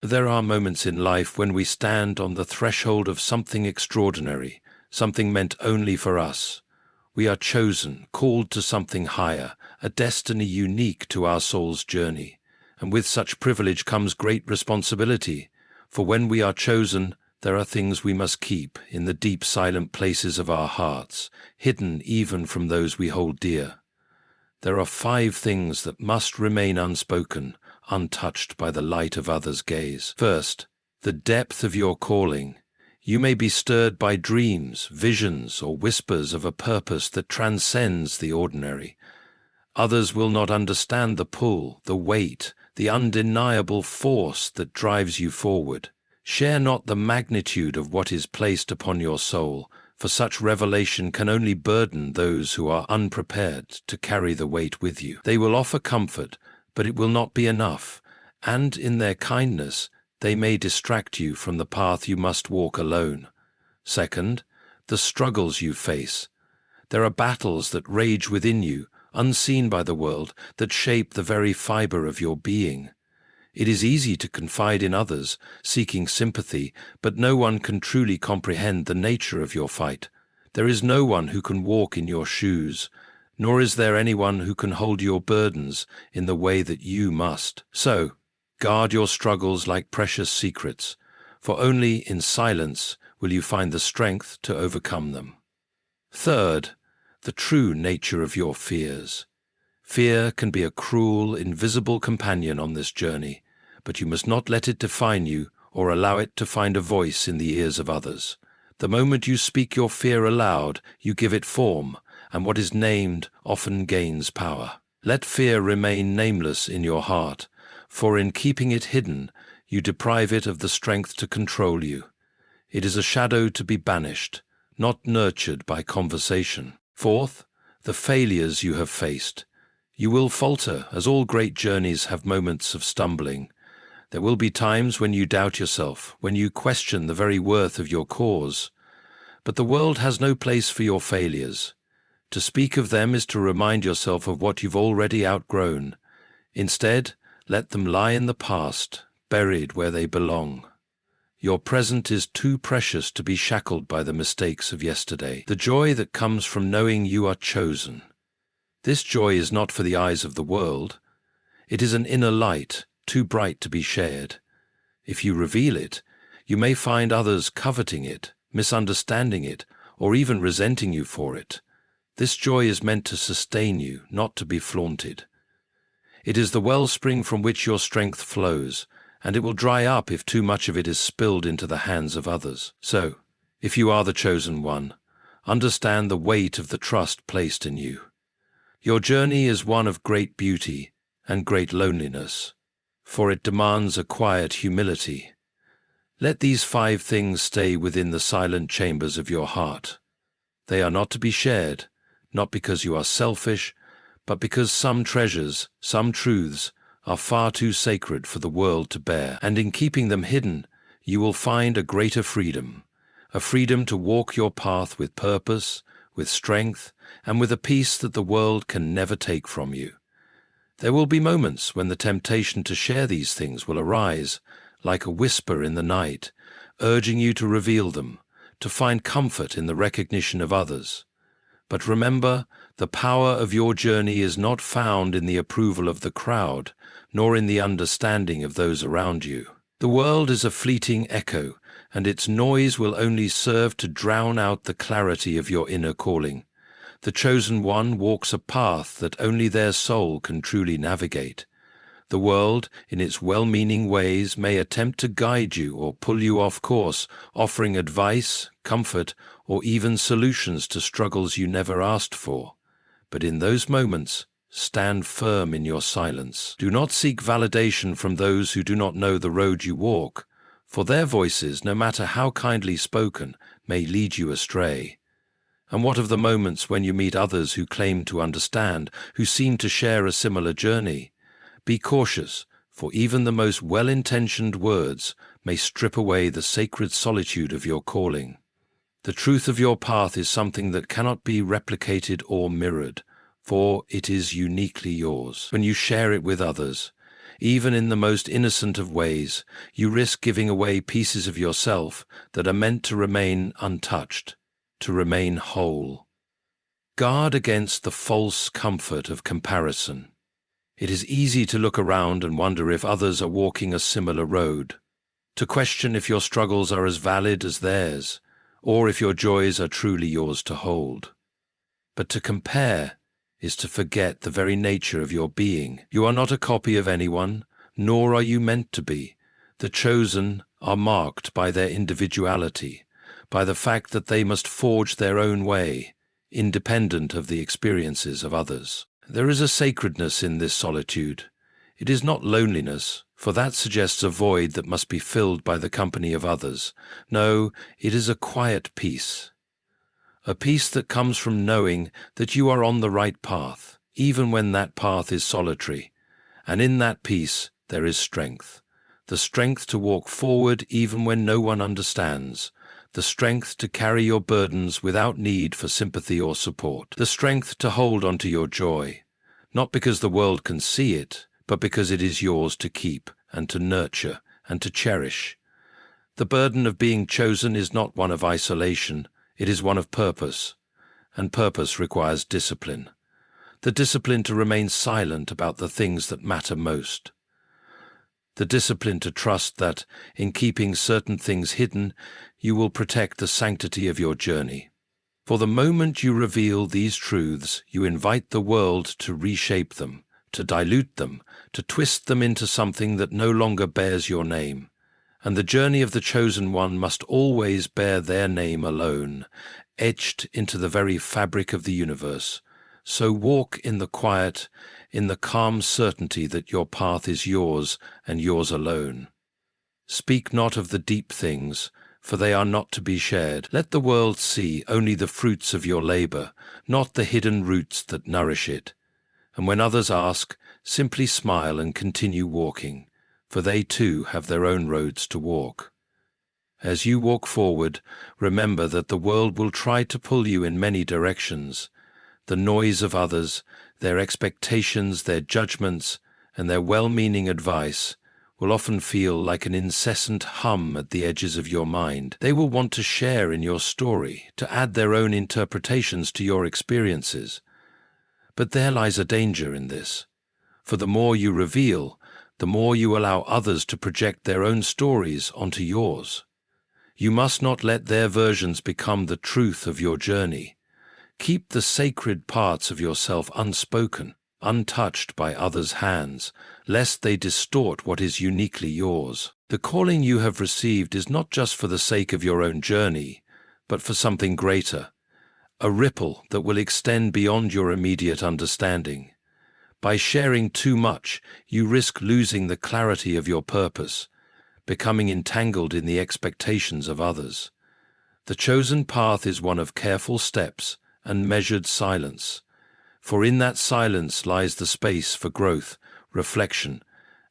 There are moments in life when we stand on the threshold of something extraordinary, something meant only for us. We are chosen, called to something higher, a destiny unique to our soul's journey. And with such privilege comes great responsibility, for when we are chosen, there are things we must keep in the deep silent places of our hearts, hidden even from those we hold dear. There are 5 things that must remain unspoken, untouched by the light of others' gaze. First, the depth of your calling. You may be stirred by dreams, visions, or whispers of a purpose that transcends the ordinary. Others will not understand the pull, the weight, the undeniable force that drives you forward. Share not the magnitude of what is placed upon your soul, for such revelation can only burden those who are unprepared to carry the weight with you. They will offer comfort, but it will not be enough, and in their kindness they may distract you from the path you must walk alone. Second, the struggles you face. There are battles that rage within you, unseen by the world, that shape the very fiber of your being. It is easy to confide in others, seeking sympathy, but no one can truly comprehend the nature of your fight. There is no one who can walk in your shoes, nor is there anyone who can hold your burdens in the way that you must. So, guard your struggles like precious secrets, for only in silence will you find the strength to overcome them. Third, the true nature of your fears. Fear can be a cruel, invisible companion on this journey, but you must not let it define you or allow it to find a voice in the ears of others. The moment you speak your fear aloud, you give it form, and what is named often gains power. Let fear remain nameless in your heart, for in keeping it hidden, you deprive it of the strength to control you. It is a shadow to be banished, not nurtured by conversation. Fourth, the failures you have faced. You will falter, as all great journeys have moments of stumbling. There will be times when you doubt yourself, when you question the very worth of your cause. But the world has no place for your failures. To speak of them is to remind yourself of what you've already outgrown. Instead, let them lie in the past, buried where they belong. Your present is too precious to be shackled by the mistakes of yesterday. The joy that comes from knowing you are chosen. This joy is not for the eyes of the world. It is an inner light, too bright to be shared. If you reveal it, you may find others coveting it, misunderstanding it, or even resenting you for it. This joy is meant to sustain you, not to be flaunted. It is the wellspring from which your strength flows, and it will dry up if too much of it is spilled into the hands of others. So, if you are the chosen one, understand the weight of the trust placed in you. Your journey is one of great beauty and great loneliness, for it demands a quiet humility. Let these 5 things stay within the silent chambers of your heart. They are not to be shared, not because you are selfish, but because some treasures, some truths, are far too sacred for the world to bear, and in keeping them hidden, you will find a greater freedom, a freedom to walk your path with purpose, with strength, and with a peace that the world can never take from you. There will be moments when the temptation to share these things will arise, like a whisper in the night, urging you to reveal them, to find comfort in the recognition of others. But remember, the power of your journey is not found in the approval of the crowd, nor in the understanding of those around you. The world is a fleeting echo, and its noise will only serve to drown out the clarity of your inner calling. The chosen one walks a path that only their soul can truly navigate. The world, in its well-meaning ways, may attempt to guide you or pull you off course, offering advice, comfort, or even solutions to struggles you never asked for. But in those moments, stand firm in your silence. Do not seek validation from those who do not know the road you walk, for their voices, no matter how kindly spoken, may lead you astray. And what of the moments when you meet others who claim to understand, who seem to share a similar journey? Be cautious, for even the most well-intentioned words may strip away the sacred solitude of your calling. The truth of your path is something that cannot be replicated or mirrored, for it is uniquely yours. When you share it with others, Even in the most innocent of ways, you risk giving away pieces of yourself that are meant to remain untouched, to remain whole. Guard against the false comfort of comparison. It is easy to look around and wonder if others are walking a similar road, to question if your struggles are as valid as theirs, or if your joys are truly yours to hold. But to compare is to forget the very nature of your being. You are not a copy of anyone, nor are you meant to be. The chosen are marked by their individuality, by the fact that they must forge their own way, independent of the experiences of others. There is a sacredness in this solitude. It is not loneliness, for that suggests a void that must be filled by the company of others. No, it is a quiet peace. A peace that comes from knowing that you are on the right path, even when that path is solitary. And in that peace there is strength. The strength to walk forward even when no one understands. The strength to carry your burdens without need for sympathy or support. The strength to hold onto your joy, not because the world can see it, but because it is yours to keep and to nurture and to cherish. The burden of being chosen is not one of isolation. It is one of purpose, and purpose requires discipline. The discipline to remain silent about the things that matter most. The discipline to trust that, in keeping certain things hidden, you will protect the sanctity of your journey. For the moment you reveal these truths, you invite the world to reshape them, to dilute them, to twist them into something that no longer bears your name. And the journey of the chosen one must always bear their name alone, etched into the very fabric of the universe. So walk in the quiet, in the calm certainty that your path is yours and yours alone. Speak not of the deep things, for they are not to be shared. Let the world see only the fruits of your labor, not the hidden roots that nourish it. And when others ask, simply smile and continue walking, for they too have their own roads to walk. As you walk forward, remember that the world will try to pull you in many directions. The noise of others, their expectations, their judgments, and their well-meaning advice will often feel like an incessant hum at the edges of your mind. They will want to share in your story, to add their own interpretations to your experiences. But there lies a danger in this, for the more you reveal, the more you allow others to project their own stories onto yours. You must not let their versions become the truth of your journey. Keep the sacred parts of yourself unspoken, untouched by others' hands, lest they distort what is uniquely yours. The calling you have received is not just for the sake of your own journey, but for something greater, a ripple that will extend beyond your immediate understanding. By sharing too much, you risk losing the clarity of your purpose, becoming entangled in the expectations of others. The chosen path is one of careful steps and measured silence, for in that silence lies the space for growth, reflection,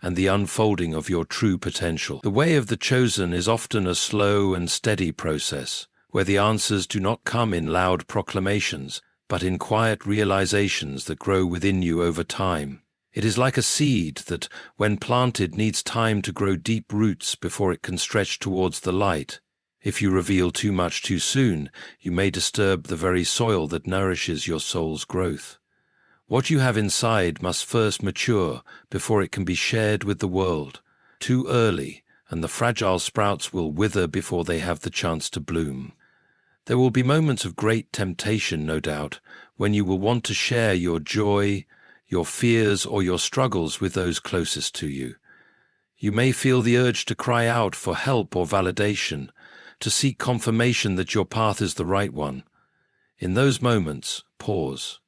and the unfolding of your true potential. The way of the chosen is often a slow and steady process, where the answers do not come in loud proclamations, but in quiet realizations that grow within you over time. It is like a seed that, when planted, needs time to grow deep roots before it can stretch towards the light. If you reveal too much too soon, you may disturb the very soil that nourishes your soul's growth. What you have inside must first mature before it can be shared with the world. Too early, and the fragile sprouts will wither before they have the chance to bloom. There will be moments of great temptation, no doubt, when you will want to share your joy, your fears, or your struggles with those closest to you. You may feel the urge to cry out for help or validation, to seek confirmation that your path is the right one. In those moments, pause.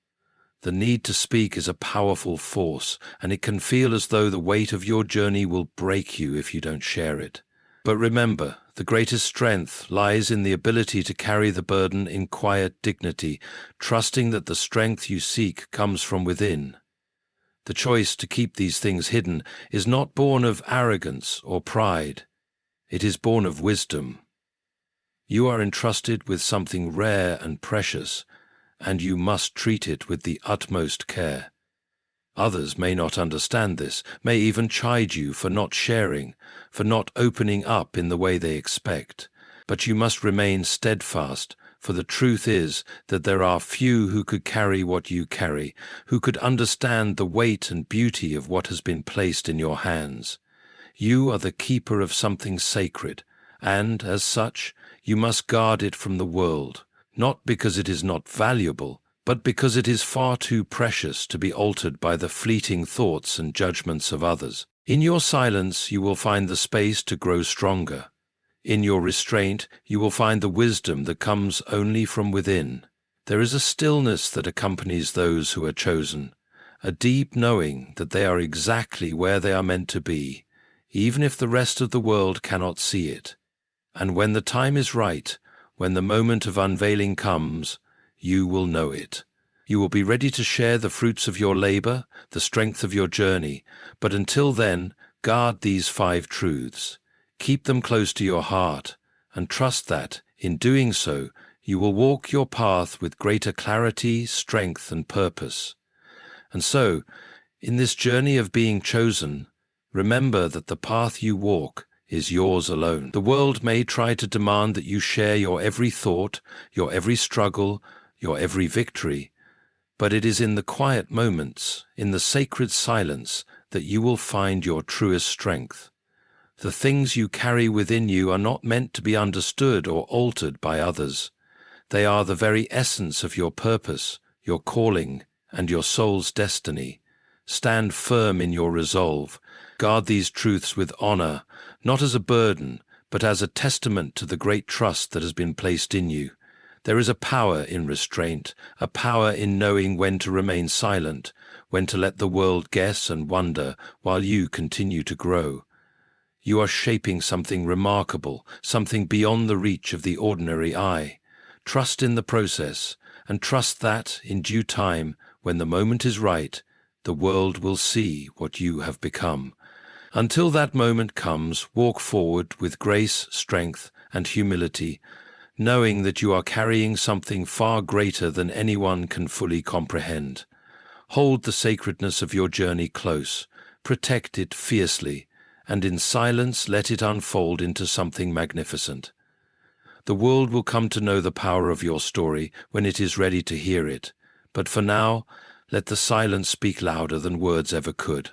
The need to speak is a powerful force, and it can feel as though the weight of your journey will break you if you don't share it. But remember, the greatest strength lies in the ability to carry the burden in quiet dignity, trusting that the strength you seek comes from within. The choice to keep these things hidden is not born of arrogance or pride. It is born of wisdom. You are entrusted with something rare and precious, and you must treat it with the utmost care. Others may not understand this, may even chide you for not sharing, for not opening up in the way they expect. But you must remain steadfast, for the truth is that there are few who could carry what you carry, who could understand the weight and beauty of what has been placed in your hands. You are the keeper of something sacred, and, as such, you must guard it from the world, not because it is not valuable, but because it is far too precious to be altered by the fleeting thoughts and judgments of others. In your silence you will find the space to grow stronger. In your restraint you will find the wisdom that comes only from within. There is a stillness that accompanies those who are chosen, a deep knowing that they are exactly where they are meant to be, even if the rest of the world cannot see it. And when the time is right, when the moment of unveiling comes, you will know it. You will be ready to share the fruits of your labor, the strength of your journey, but until then, guard these 5 truths. Keep them close to your heart, and trust that, in doing so, you will walk your path with greater clarity, strength, and purpose. And so, in this journey of being chosen, remember that the path you walk is yours alone. The world may try to demand that you share your every thought, your every struggle, your every victory, but it is in the quiet moments, in the sacred silence, that you will find your truest strength. The things you carry within you are not meant to be understood or altered by others. They are the very essence of your purpose, your calling, and your soul's destiny. Stand firm in your resolve. Guard these truths with honor, not as a burden, but as a testament to the great trust that has been placed in you. There is a power in restraint, a power in knowing when to remain silent, when to let the world guess and wonder while you continue to grow. You are shaping something remarkable, something beyond the reach of the ordinary eye. Trust in the process, and trust that, in due time, when the moment is right, the world will see what you have become. Until that moment comes, walk forward with grace, strength, and humility, knowing that you are carrying something far greater than anyone can fully comprehend. Hold the sacredness of your journey close, protect it fiercely, and in silence let it unfold into something magnificent. The world will come to know the power of your story when it is ready to hear it, but for now, let the silence speak louder than words ever could.